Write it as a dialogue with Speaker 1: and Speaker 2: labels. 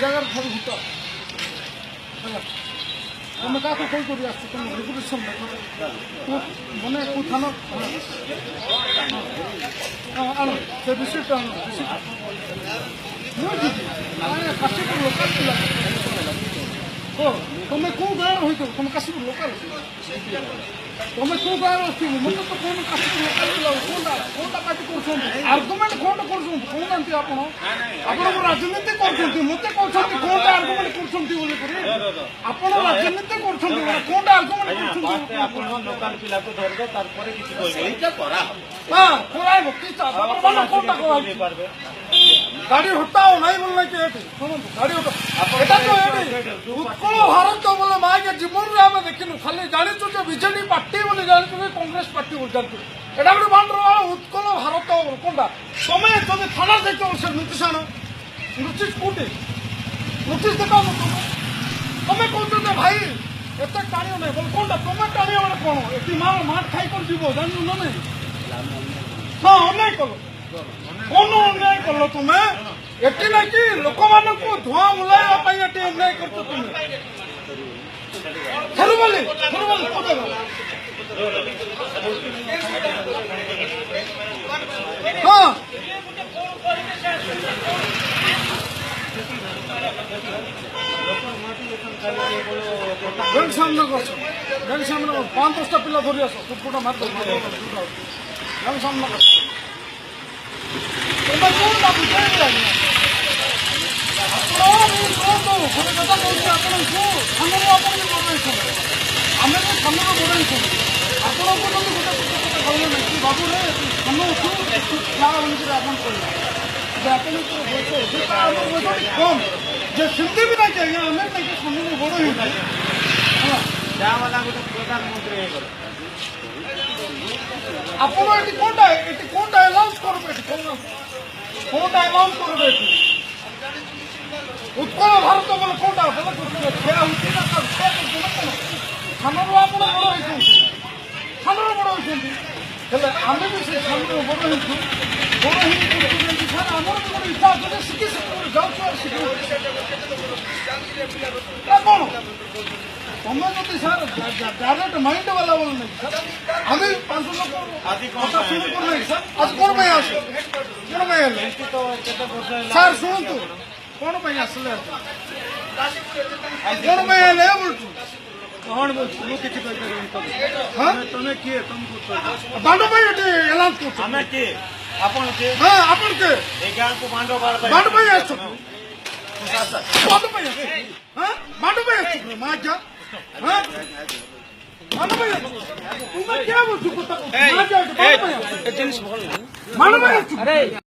Speaker 1: জায়গার ভাবে ভিতর তুমি কাকে কল করে আসছো তুমি রিপোর্টেশন মানে কোথানো আনো সে বিষয়টা আনো কাশীপুর লোকাল পিলা ও তুমি কোন গাঁর হইতো তুমি কাশীপুর লোকাল তুমি কোন গাঁর অছি মতো তো কোন কাশীপুর লোকাল পিলা কোনটা পার্টি করছেন আর্গুমেন্ট কোনটা করছেন কোনান্তি আপন আপন রাজনীতি করছেন মতে করছেন কোনটা আর্গুমেন্ট করছেন বলে করে আপন রাজনীতি করছেন কোনটা আর্গুমেন্ট করছেন
Speaker 2: আপন লোকাল পিলা তো ধরবে তারপরে কিছু কইবে এইটা করা
Speaker 1: হ্যাঁ করাইব কি চাপা মানে কোনটা করাইবে পারবে গাড়ি হটাও নাই বললে কি এটি শুনুন গাড়ি হটাও এটা তো এটি উৎকল ভারত বলে মাইকে জীবনরে আমি দেখিনু খালি জানিছু যে বিজেডি পার্টি বলে জানিছু যে কংগ্রেস পার্টি বলে জানিছু এটা গোটে বান্ডর উৎকল ভারত কোনটা তুমি যদি থানা যাইছো সে নোটিস আনো নোটিস কোটি নোটিস দেখাও তুমি কৌছ যে ভাই এতে টাণিও নাই বলে কোনটা তোমার টাণিও মানে কোন এটি মাঠ খাই করে দিব জানিছু না নাই হ্যাঁ অন্যায় করো কোন অন্যায় করলো তুমি এটি নাকি লোকମାନଙ୍କୁ ଧୂଆଁ ବୁଲାଇବା ପାଇଁ ଏଠି ଅନ୍ୟାୟ କରୁଛ তুমি ଫେରୁବଲି ହଁ ବ୍ୟାଙ୍କ ସାମ୍ନା କରୁଛ ବ୍ୟାଙ୍କ ସାମ୍ନା 5-10ଟା ପିଲା ଧରି ଆସ କୁକୁଡ଼ା ମାରି ବ୍ୟାଙ୍କ ସାମ୍ନା କର তুমি কোনটা বুঝাইবে ଗୋଟେ କଥା କହୁଛି ଆପଣଙ୍କୁ ସାମନାରୁ ଆପଣ ବି ବଢ଼ାଇଛନ୍ତି ଆମେ ବି ସାମନାରୁ ବଢ଼ାଇଛନ୍ତି ଆପଣଙ୍କୁ ଯଦି ଗୋଟେ କଥା କହିଲେ ନାହିଁ କି ବାବୁରେ ସାମନାକୁ ଯାହା ବୋଲିକରି ଆପଣ କହିଲେ ଯେ ଆପଣଙ୍କର ବୟସ ଅଧିକା ଆମର ବୟସ କମ୍ ଯେ ସେମିତି ବି ନାହିଁ ଆଜ୍ଞା ଆମେ ନାଇଁ ସାମନାରୁ ବଡ଼ ହେଇଯାଏ
Speaker 2: ଯାହା ଗୋଟେ ପ୍ରଧାନମନ୍ତ୍ରୀ ହେଇଗଲେ
Speaker 1: ଆପଣ ଏଠି কোনটা অ্যালাউন্স করবে এটি কোনটা অ্যালাউন্স করবে এটি উৎকল ভারত বলে কোনটা বলে খেয়া হচ্ছে না সামনাରୁ ଆପଣ ବଡ଼ ହେଇଛନ୍ତି ସାମନାରୁ ବଡ଼ ହେଇଛନ୍ତି ହେଲେ ଆମେ ବି ସେ ସାମନାରୁ ବଡ଼ ହେଇଛୁ ବଡ଼ ହେଇକି ସାର୍ ଆମର ବି ଗୋଟେ ଇଚ୍ଛା ଅଛି ଯେ ଶିଖି ଯାଉଛୁ ଆଉ ଶିଖି କ'ଣ ତମେ ଯଦି ସାର୍ ଡାଇରେକ୍ଟ ମାଇଣ୍ଡ ବାଲା ବୋଲେ ନାହିଁ ସାର୍ ଆମେ 500 ଲୋକ କଥା ଶୁଣିକରୁ ନାହିଁ ସାର୍ ଆଜି କ'ଣ ପାଇଁ ଆସ କ'ଣ ପାଇଁ ହେଲେ ସାର୍ ଶୁଣନ୍ତୁ କ'ଣ ପାଇଁ ଆସିଲେ କ'ଣ ପାଇଁ ହେଲେ ବୋଲୁଛୁ କ'ଣ ବୋଲୁଛୁ ମୁଁ କିଛି କହିପାରିବିନି ତମେ କିଏ ତମକୁ ବାଣ୍ଡ ପାଇଁ ଏଠି ଏଲାଉନ୍ସ କରୁଛୁ
Speaker 2: ଆମେ କିଏ ଆପଣ କିଏ
Speaker 1: ହଁ ଆପଣ କିଏ
Speaker 2: ଏ ଗାଁକୁ ବାଣ୍ଡ
Speaker 1: ପାଇଁ ଆସିଛୁ ବାଣ୍ଡ ପାଇଁ ଆସିଛୁ ହଁ ବାଣ୍ଡ ପାଇଁ ଆସିଛୁ ମା ଯା हाँ मानो भाई तुम्हें क्या बोलूं कुत्ता को मार जाओ मानो भाई